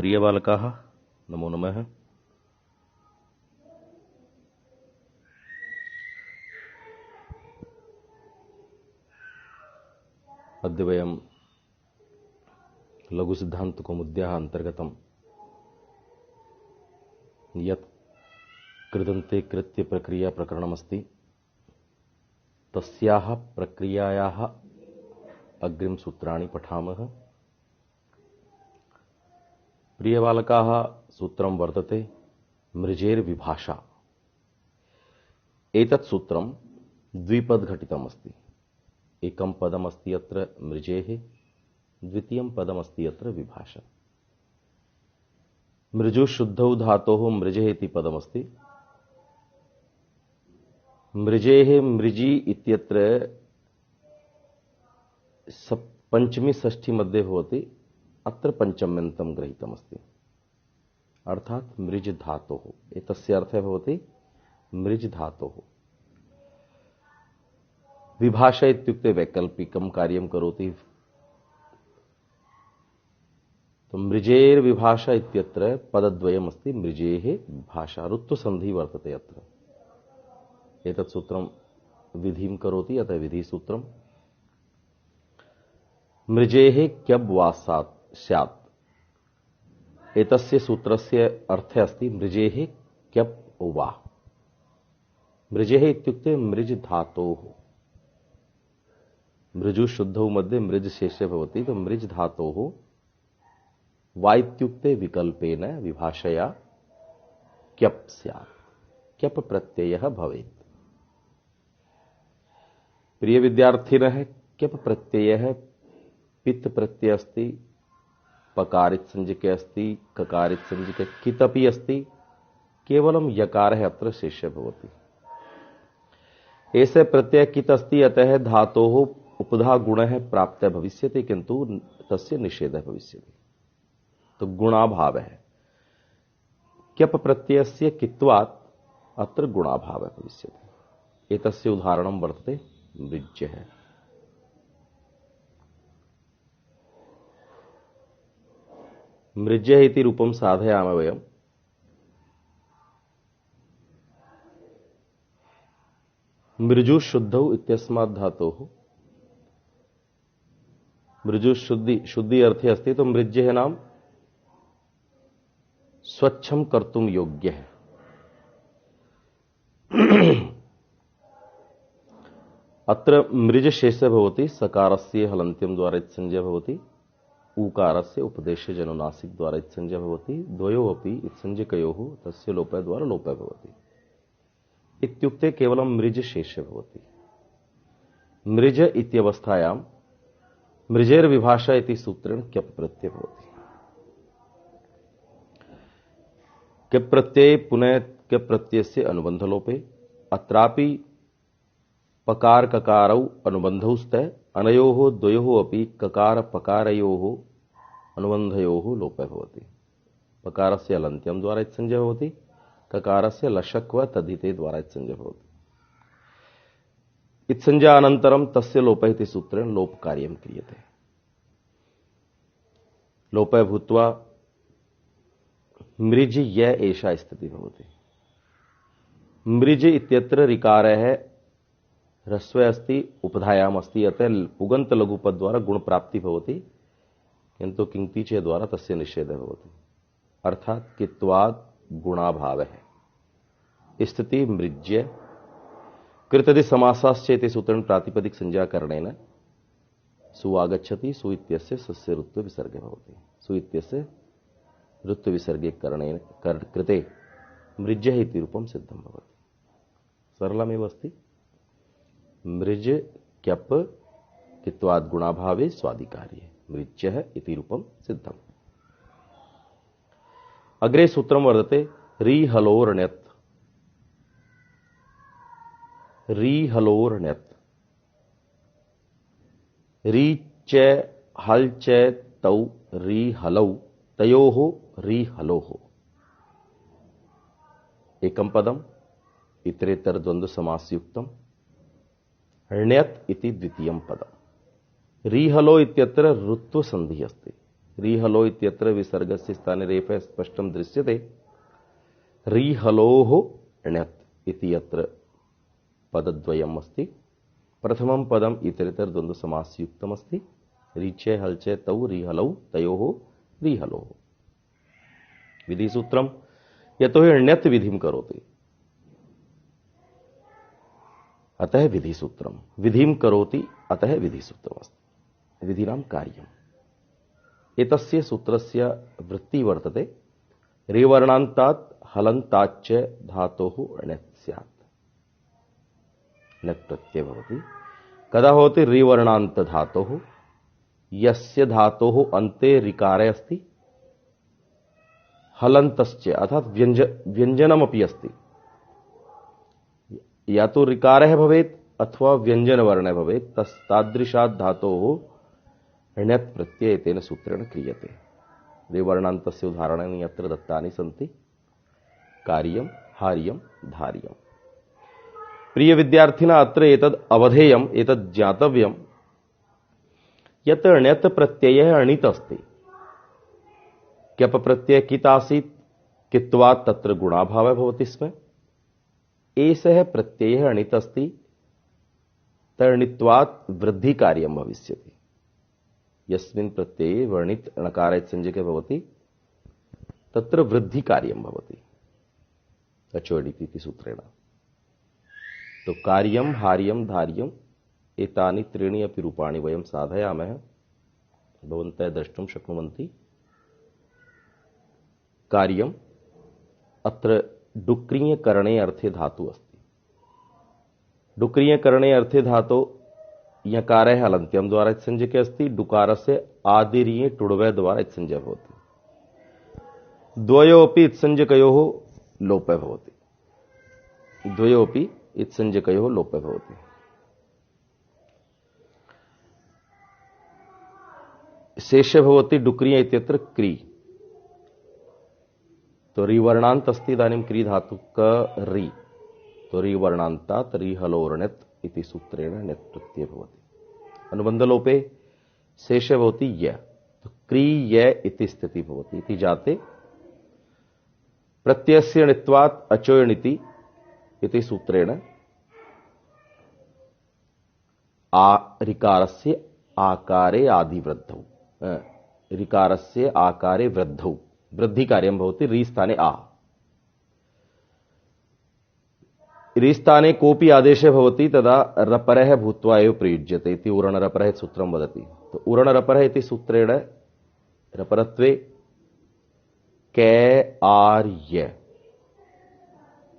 प्रिय बालकाः नमो नमः। अद्य वयं लघुसिद्धान्तकौमुद्याः अन्तर्गतं यत् कृदन्ते कृत्य प्रक्रिया प्रकरणमस्ति तस्याः प्रक्रियायाः अग्रिमसूत्राणि पठामः। प्रियबालकाः, सूत्रं वर्तते मृजेर्विभाषा। एतत् सूत्रं द्विपदघटितमस्ति। एकं पदमस्ति अत्र मृजेः, द्वितीयं पदमस्ति अत्र विभाषा। मृजुशुद्धौ धातोः मृजेः इति पदमस्ति। मृजेः मृजी इत्यत्र पंचमी षष्ठी मध्ये भवति, अत्र पंचम्यन्तं गृहीतमस्ति, अर्थात् मृज धातोः। एतस्य अर्थः भवति मृज धातोः। विभाषा इत्युक्ते वैकल्पिकं कार्यं करोति। तो मृजेर्विभाषा इत्यत्र पदद्वयमस्ति, मृजेः विभाषा। रुत्वसन्धिः वर्तते अत्र। एतत् सूत्रं विधिं करोति, अतः विधिसूत्रम्। मृजेः क्यब् वा स्यात्। एतस्य सूत्रस्य अर्थः अस्ति मृजेः क्यब् वा। मृजेः इत्युक्ते मृज धातोः। मृजुशुद्धौ मध्ये मृज शेषः भवति, तो मृज धातोः वा इत्युक्ते विकल्पेन विभाषया क्यप् स्यात्। क्यप् प्रत्ययः भवेत्। प्रिय विद्यार्थिनः, क्यप् प्रत्ययः पित् प्रत्यय अस्ति, पकारित संज्ञके अस्ति, ककारित संज्ञके कितपि अस्ति, केवलं यकारः अत्र शेषः भवति। एष प्रत्यय कित् अस्ति, अतः धातोः उपधा गुणः प्राप्तः भविष्यति, किन्तु तस्य निषेधः भविष्यति। तो गुणाभावः। क्यप् प्रत्ययस्य कित्वात् अत्र गुणाभावः भविष्यति। एतस्य उदाहरणं वर्तते मृज्यः। मृज्यः इति रूपं साधयामः वयम्। मृजुशुद्धौ इत्यस्मात् धातोः शुद्धि अर्थे अस्ति, तो मृज्यः नाम स्वच्छं कर्तुं योग्यः। अत्र मृज शेषः भवति, सकारस्य हलन्त्यं द्वारा इत्संज्ञा भवति, ऊकारस्य उपदेशे जनुनासिक द्वारा इत्संज्ञा भवति, द्वयोः अपि इत्संज्ञकयोः तस्य लोपः द्वारा लोपः भवति। इत्युक्ते केवलं मृज शेषः भवति। मृज इत्यवस्थायां मृजेर्विभाषा इति सूत्रेण क्यप् प्रत्ययः भवति। क्यप् प्रत्यये पुनः क्यप् प्रत्ययस्य अनुबन्धलोपे। अत्रापि पकार ककारौ अनुबन्धौ स्तः, अनयोः द्वयोः अपि ककार पकारयोः अनुबन्धयोः लोपः भवति। पकारस्य लन्त्यं द्वारा इत्संज्ञा भवति, ककारस्य लशक्व तद्धिते द्वारा इत्संज्ञा भवति। इत्संज्ञा अनन्तरं तस्य लोपः इति सूत्रेण लोपकार्यं क्रियते। लोपः भूत्वा मृज य एषा स्थितिः भवति। मृज इत्यत्र ऋकारः ह्रस्व अस्ति, उपधायाम् अस्ति, अतः पुगन्त लघुपद द्वारा गुण प्राप्ति भवति, किन्तु किंक्तिचे द्वारा तस्य निषेधः भवति। अर्थात् कित्वात् गुणाभावः। स्थिति मृज्य। कृतधि समासाश्चेति सूत्रेण प्रातिपदिक संज्ञाकरणेन सु आगच्छति, सु इत्यस्य सस्य ऋत्व विसर्गः भवति। सु इत्यस्य ऋत्व विसर्गे करणेन कृते मृज्यः इति रूपं सिद्धं भवति। सरलमेव अस्ति। मृज क्यप् कित्वात् गुणाभावे स्वादिकार्ये मृज्यः इति रूपं सिद्धम्। अग्रे सूत्रं वर्तते रीहलोर्ण्यत्। रीहलोर्ण्यत्। री च हल् च तौ रीहलौ, तयोः रीहलोः। एकं पदम्, इतरेतर द्वन्द्व समासयुक्तम्। ण्यत् इति द्वितीयं पदम्। रीहलो इत्यत्र ऋत्वसन्धिः अस्ति। रीहलो इत्यत्र विसर्गस्य स्थाने रेफः स्पष्टं दृश्यते। रीहलोः ण्यत् इति यत्र पदद्वयम् अस्ति। प्रथमं पदम् इतरेतर द्वन्द्व समासयुक्तम् अस्ति। रीचे हलचे तौ रीहलौ तयोः रीहलोः। विधिसूत्रम् यतो हि ण्यत् विधिं करोति, अतः विधिसूत्रम्। विधिं करोति अतः विधिसूत्रमस्ति। विधिनां कार्यम्। एतस्य सूत्रस्य वृत्तिः वर्तते रेवर्णान्तात् हलन्ताच्च धातोः ण्यत् स्यात्। ण्यत् प्रत्यय भवति कदा भवति? रेवर्णान्त धातोः यस्य धातोः अन्ते ऋकारः अस्ति, हलन्तश्च अर्थात् व्यञ्जनमपि अस्ति। या तो ऋकारः भवेत् अथवा व्यञ्जनवर्णः भवेत्। तादृशात् धातोः ण्यत् प्रत्यय तेन सूत्रेण क्रियते। रेवर्णान्तस्य उदाहरणानि अत्र दत्तानि सन्ति। कार्यं, हार्यं, धार्यम्। प्रिय विद्यार्थिना अत्र एतद् अवधेयम्, एतद् ज्ञातव्यम् यत् ण्यत् प्रत्ययः अणित् अस्ति। क्यप प्रत्यय कित् आसीत्, कित्वात् तत्र गुणाभावः भवति स्म। एषः प्रत्ययः अणित् अस्ति, तणित्वात् वृद्धि कार्यं भविष्यति। यस्मिन् प्रत्यये वर्णित णकार संज्ञके भवति तत्र वृद्धि कार्यं भवति अचोडिति इति सूत्रेण। तो कार्यं, हार्यं, धार्यम् एतानि त्रीणि अपि रूपाणि वयं साधयामः। भवन्तः द्रष्टुं शक्नुवन्ति। कार्यम् अत्र डुक्रियकरणे अर्थे धातु अस्ति। डुक्रियकरणे अर्थे धातो यकारः हलन्त्यं द्वारा इत्संज्ञके अस्ति। डुकारस्य आदिर्ये टुडवः द्वारा इत्संज्ञा भवति। द्वयोऽपि इत्संज्ञकयोः लोपः भवति। द्वयोऽपि इत्संज्ञकयोः लोपः भवति। शेषः भवति डुक्रिय इत्यत्र क्री। तो रीवर्णान्त अस्ति इदानीं क्री धातु क री। तो रीवर्णान्तात् रीहलोर्ण्यत् इति सूत्रेण ण्यत् प्रत्यय भवति। अनुबन्धलोपे शेषः भवति य। तो क्री य इति स्थितिः भवति। इति जाते प्रत्ययस्य णित्वात् अचोयणिति इति सूत्रेण ऋकारस्य आकारे आदिवृद्धौ, ऋकारस्य आकारे वृद्धौ वृद्धि कार्यं भवति। री स्थाने आ। री स्थाने कोऽपि आदेशः भवति तदा रपरः भूत्वा एव प्रयुज्यते इति उरणरपरः सूत्रं वदति। तो उरणरपरः इति सूत्रेण रपरत्वे कै आर्य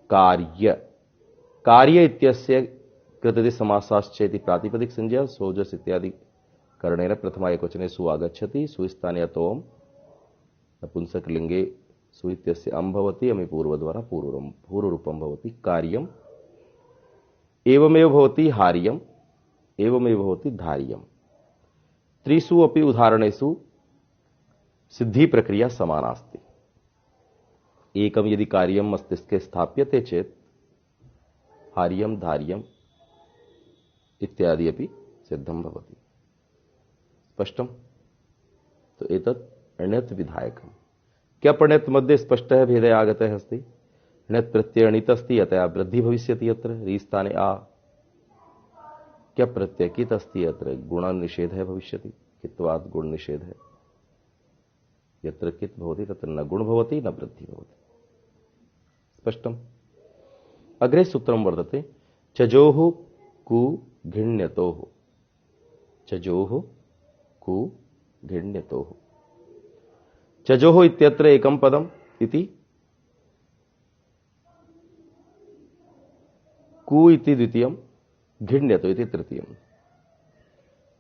कार्य कार्य इत्यस्य कृतति समासाश्च इति प्रातिपदिक संज्ञा सोजस इत्यादि करणेन प्रथमा एकवचने सु आगच्छति। सुस्थाने अतोम नपुंसकलिंगे सु इत्यस्य अं भवति। अमि पूर्वद्वारा पूर्वरूपं भवति। कार्यम् एवमेव भवति। हार्यम् एवमेव भवति। धार्यम्। त्रिषु अपि उदाहरणेषु सिद्धि प्रक्रिया समाना अस्ति। एकं यदि कार्यं मस्तिष्के स्थाप्यते चेत् हार्यं, धार्यम् इत्यादि अपि सिद्धं भवति। स्पष्टं? तो एतत् ण्यत् विधायकम्। क्यप् ण्यत् मध्ये स्पष्टः भेदः आगतः अस्ति। ण्यत् प्रत्यय णित् अस्ति अतः वृद्धि भविष्यति। यत्र री स्थाने आ। क्यप् प्रत्यय कित् अस्ति अत्र गुणनिषेधः भविष्यति। कित्वात् गुणनिषेधः। यत्र कित् भवति तत्र न गुण भवति न वृद्धि भवति। स्पष्टम्? अग्रे सूत्रं वर्तते चजोः कु घिण्यतोः। चजोः कु घिण्यतोः। चजोः इत्यत्र एकं पदम् इति, कु इति द्वितीयं, घिण्यतो इति तृतीयम्।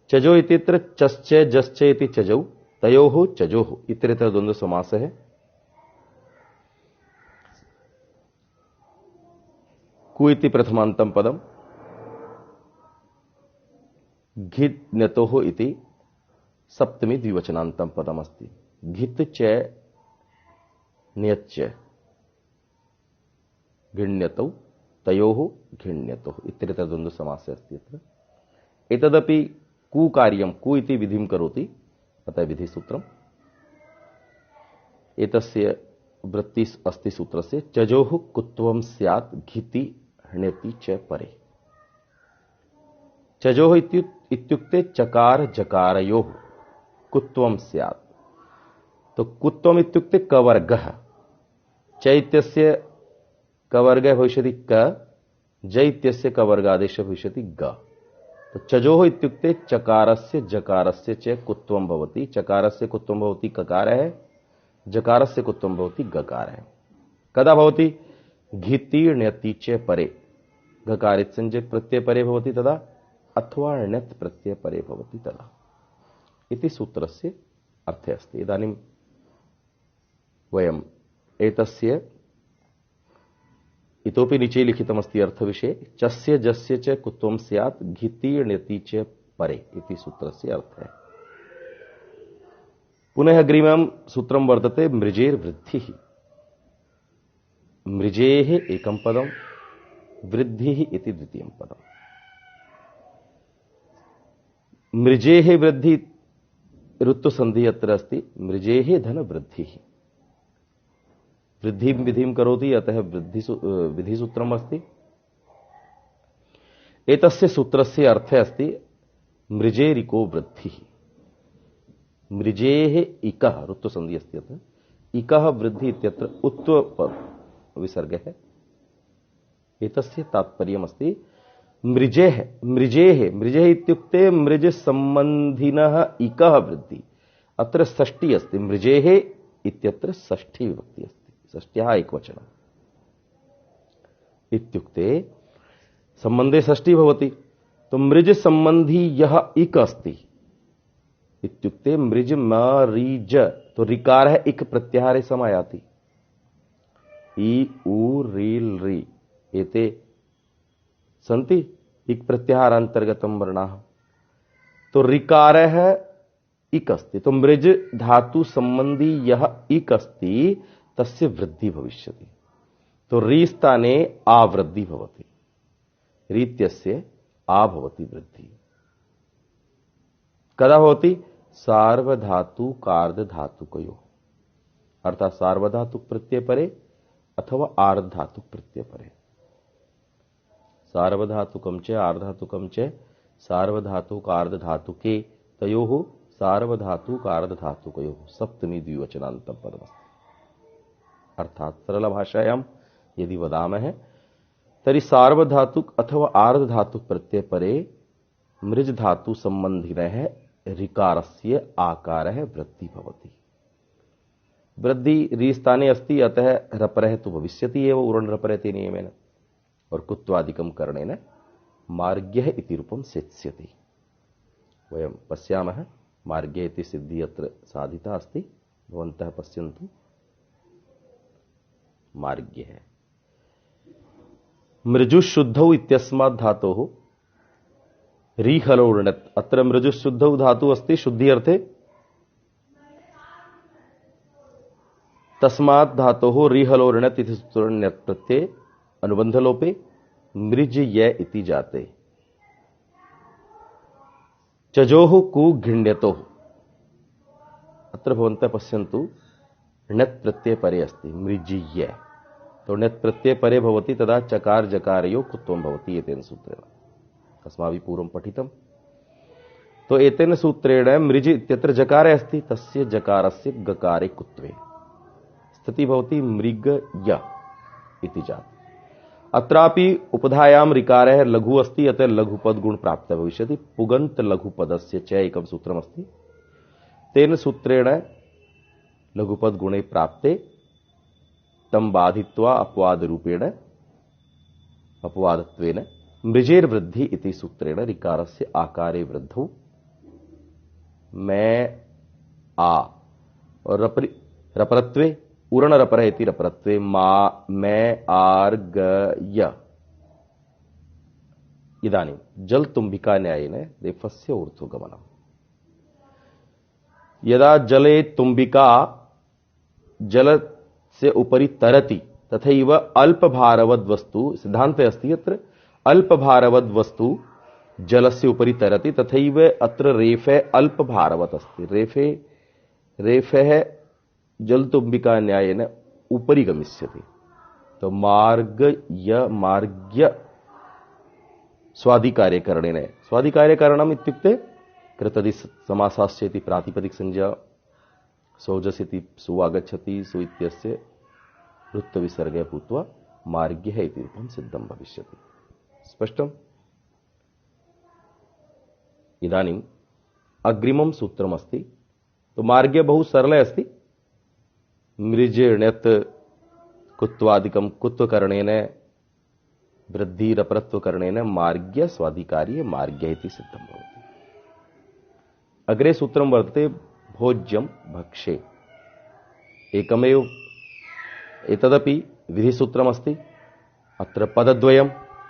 चजो इत्यत्र चश्च जश्च इति चजौ, तयोः चजोः इत्यत्र द्वन्द्व समासः। कु इति प्रथमान्तं पदम्, घिण्यतोः इति सप्तमी द्विवचनान्तं पदमस्ति। घित् च ण्यच्च घिण्यतौ तयोः घिण्यतोः इत्यत्र द्वन्द्व समासः अस्ति। अत्र एतदपि कु कार्यं, कु इति विधिं करोति अतः विधिसूत्रम्। एतस्य वृत्ति अस्ति सूत्र से चजोः कुत्वं स्यात् घिति हण्यति च परे। चजोः इत्युक्ते चकार जकारयोः कुत्वं स्यात्। तो कुत्वम इत्युक्ते कवर्गः, चैत्यस्य कवर्गः भविष्यति क, जैत्यस्य कवर्गादेशः भविष्यति ग। तो चजोः इत्युक्ते चकारस्य जकारस्य च कुत्वं भवति। चकारस्य कुत्वं भवति ककारः, जकारस्य कुत्वं भवति गकारः। कदा भवति? घिति ण्यति च परे, गकारित संज्ञक प्रत्यय परे भवति तदा, अथवा ण्यत् प्रत्यय परे भवति तदा इति सूत्रस्य अर्थः अस्ति। इदानीं वयम् एतस्य इतोपि नीचे लिखितमस्ति अर्थविषये, चस्य जस्य च कुत्वं स्यात् घिति ण्यति च परे इति सूत्रस्य अर्थः। पुनः अग्रिमं सूत्रं वर्तते मृजेर्वृद्धिः। मृजेः एकं पदं, वृद्धिः इति द्वितीयं पदम्। मृजेः वृद्धि ऋत्वसन्धिः अत्र अस्ति। मृजेः धनवृद्धिः, वृद्धिं विधिं करोति, अतः विधिसूत्रम् अस्ति। एतस्य सूत्रस्य अर्थः अस्ति मृजेरिको वृद्धिः। मृजेः इकः ऋत्वसन्धिः अस्ति अत्र, इकः वृद्धि इत्यत्र उत्व विसर्गः। एतस्य तात्पर्यमस्ति मृजेः मृजेः इत्युक्ते मृज सम्बन्धिनः इकः वृद्धि। अत्र षष्ठी अस्ति, मृजेः इत्यत्र षष्ठी विभक्ति अस्ति, षष्ट्याः एकवचनम् इत्युक्ते संबंधे षष्ठी भवति। तो मृज संबंधी यः इक अस्ति इत्युक्ते मृज मरीज, तो ऋकार है इक प्रत्याहारे समायाति। इ उ रील रि एते सन्ति इक प्रत्याहारांतर्गतम वर्णाः। तो ऋकारः इक अस्ति, तो मृज धातु संबंधी यः इक अस्ति तस्य वृद्धि भविष्यति। तो रि स्थाने आवृद्धि भवति, रीत्यस्य आ भवति वृद्धि। कदा भवति? सार्वधातु कार्धधातुकयोः, अर्थात सार्वधातुक प्रत्यय परे अथवा आर्धधातुक प्रत्यय परे। सार्वधातुकं च आर्धधातुकं च सार्वधातुक आर्धधातुके तयोः सार्वधातुक आर्धधातुकयोः सप्तमी द्विवचनान्तं पदमस्ति। अर्थात सरल भाषायां यदि वदामः तर्हि सार्वधातुक अथवा आर्धधातुक प्रत्यय परे मृज धातु संबंधिनः ऋकारस्य आकारः वृद्धि भवति। वृद्धि रीस्थाने अस्ति, अतः रपरः तु भविष्यति एव उरण् रपरते नियमेन, और कुत्वादिकं करणेन मार्ग्यः इति रूपं सेत्स्यति। वयं पश्यामः मार्ग्य इति सिद्धिः अत्र साधिता अस्ति, भवन्तः पश्यन्तु। मार्ग्यः मृजुशुद्धौ इत्यस्मात् धातोः रीहलो ऋणत्। अत्र मृजुशुद्धौ धातु अस्ति शुद्धि अर्थे, तस्मात् धातोः रीहलो ऋणत् इति सूत्रण्यत् प्रत्यये अनुबन्धलोपे मृज य इति जाते। चजोः कु घिण्यतोः, अत्र भवन्तः पश्यन्तु णत् प्रत्यय परे अस्ति मृजीय, तो णत् प्रत्यय परे भवति तदा चकार जकारयोः कुत्वं भवति एतेन सूत्रेण, अस्माभिः पूर्वं पठितम्। तो एतेन सूत्रेण मृज इत्यत्र जकारे अस्ति, तस्य जकारस्य गकारे कुत्वे स्थितिः भवति मृग य इति जाति। अत्रापि उपधायां ऋकारः लघु अस्ति, अतः लघुपद गुण प्राप्त भविष्यति। पुगन्त लघुपदस्य च एकं सूत्रमस्ति, तेन सूत्रेण लघुपद गुणे प्राप्ते तं बाधित्वा अपवादरूपेण अपवादत्वेन मृजेर्वृद्धि इति सूत्रेण ऋकारस्य आकारे वृद्धौ मैं आ और रपरत्वे उरण रपरः इति रपरत्वे मा मैं आर् ग य। इदानीं जल तुम्बिका न्यायेन रेफस्य ऊर्ध्वगमनम्। यदा जले तुम्बिका जल से उपरि तरति तथैव अल्पभारवद् वस्तु, सिद्धान्तः अस्ति यत्र अल्पभारवद् वस्तु जलस्य उपरि तरति तथैव अत्र रेफः अल्पभारवत् अस्ति। रेफः जलतुंबिका न्यायेन उपरि गमिष्यति। तो मार्ग्य स्वाधिकार्यकरणेन, स्वाधिकार्यकरणम् इत्युक्ते कृतदि समासास्येति प्रातिपदिक संज्ञा, सौजसीति सुआगच्छति, सु इत्यस्य वृत्तविसर्गे भूत्वा मार्ग्यः इति रूपं सिद्धं भविष्यति। स्पष्टम्? इदानीम् अग्रिमं सूत्रमस्ति। तो मार्ग्य बहु सरले अस्ति। मृजेण्यत् कुत्वादिकं कुत्वकरणेन वृद्धिरपरत्वकरणेन मार्ग्य स्वाधिकार्ये मार्ग्य इति सिद्धं भवति। अग्रे सूत्रं वर्तते भोज्यं भक्षे। एकमेव एतदपि विधिसूत्रमस्ति। अत्र पदद्वयम्,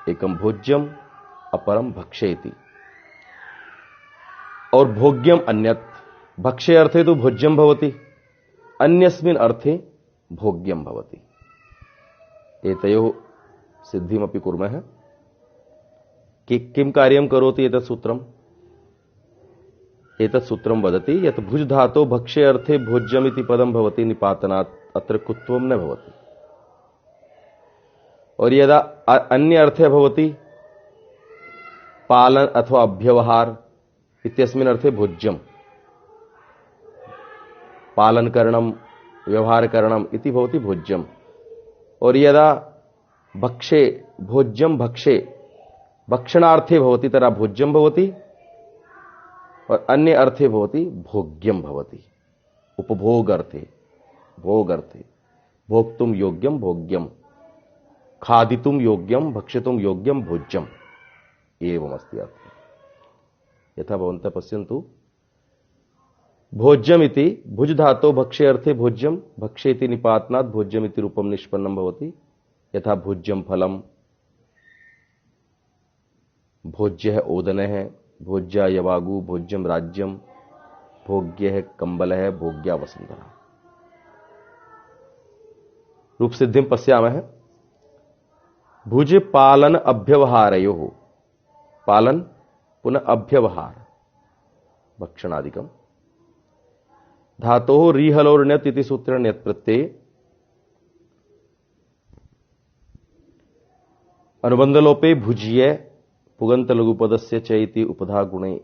एकं भोज्यम् अपरं भक्षे इति। और भोग्यम अन्यत्, भक्षे अर्थे तु भोज्यं भवति, अन्यस्मिन् अर्थे भोग्यं भवति। एतयोः सिद्धिमपि कुर्मः। किं कार्यं करोति एतत् सूत्रम्? एतत् सूत्रं वदति यत् भुज धातो भक्षे अर्थे भोज्यम् इति पदं भवति निपातनात्, अत्र कुत्वं न भवति। और यदा अन्य अर्थे भवति पालन अथवा अभ्यवहार इत्यस्मिन् अर्थे भोज्यम्, पालन करणं व्यवहार करणम् इति भवति भोज्यम्। और यदा भक्षे भोज्यं भक्षे भक्षणार्थे भवति तदा भोज्यं भवति, और अन्य अर्थे भवति भोग्यं भवति। उपभोग अर्थे, भोग अर्थे, भोक्तुं योग्यं भोग्यं, खादितुं योग्यं भक्षितुं योग्यं भोज्यम् एवमस्ति अर्थः। यथा भवन्तः पश्यन्तु, भोज्यमिति भुज धातो भक्षे अर्थे भोज्यं, भक्षे इति निपातनात् भोज्यमिति रूपं निष्पन्नं भवति। यथा भोज्यं फलं, भोज्यः ओदनः, भोज्या यवागु, भोज्यं राज्यं, भोग्यः कम्बलः, भोग्या वसुन्धरा। रूप सिद्धिं पश्यामः। भुज पालन अभ्यवहारयोः, पालन पुनः अभ्यवहार भक्षणादिकम्। धातोः रीहलोर् ण्यत् इति सूत्रेण ण्यत् प्रत्यये अनुबन्धलोपे भुज्य पुगन्त लघुपदस्य च इति उपधा गुणे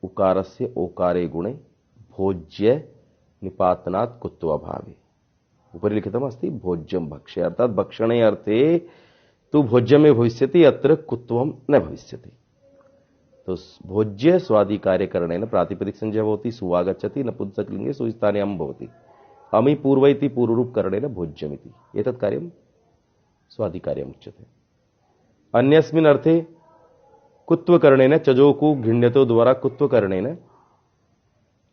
उकारस्य ओकारे गुणे भोज्य निपातनात् कुत्वाभावे। उपरि लिखितमस्ति भोज्यं भक्षे, अर्थात भक्षणे अर्थे तु भोज्यमे भविष्यति, अत्र कुत्वं न भविष्यति। तो भोज्य स्वादिकार्यकरणेन प्रातिपदिक संज्ञा भवति, सुवागच्छति, नपुंसकलिङ्गे सुस्थाने अम् भवति। अमि पूर्व इति पूर्वरूपकरणेन भोज्यमिति एतत् कार्यं स्वादिकार्यम् उच्यते। अन्यस्मिन् अर्थे कुत्वकरणेन चजोकु घिण्यतो द्वारा कुत्वकरणेन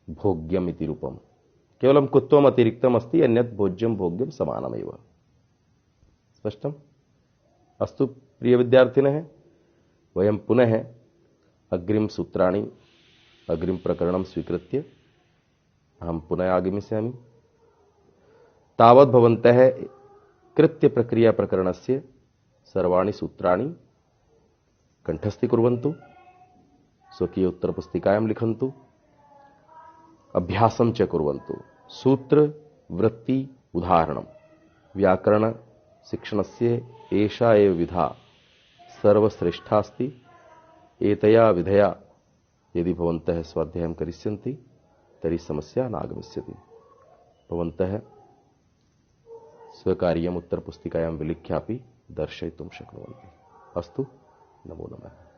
भोग्यम् इति रूपम्। केवलं कुत्वम् अतिरिक्तम् अस्ति, अन्यत् भोज्यं भोग्यं समानमेव। स्पष्टम्? अस्तु प्रिय विद्यार्थिनः, वयं पुनः अग्रिम सूत्राणि अग्रिम प्रकरणं स्वीकृत्य अहं पुनः आगमिष्यामि। तावत् भवन्तः कृत्य प्रक्रिया प्रकरणस्य सर्वाणि सूत्राणि कंठस्थीकुर्वन्तु, स्वकीय उत्तरपुस्तिकायां लिखन्तु, अभ्यासं च कुर्वन्तु। सूत्र वृत्ति उदाहरणं व्याकरण शिक्षणस्य एषा एव विधा सर्वश्रेष्ठा अस्ति। एतया विधया यदि भवन्तः स्वाध्यायं करिष्यन्ति तर्हि समस्या नागमिष्यति। भवन्तः स्वकार्यम् उत्तरपुस्तिकायां विलिख्यापि दर्शयितुं शक्नुवन्ति। अस्तु, नमो नमः।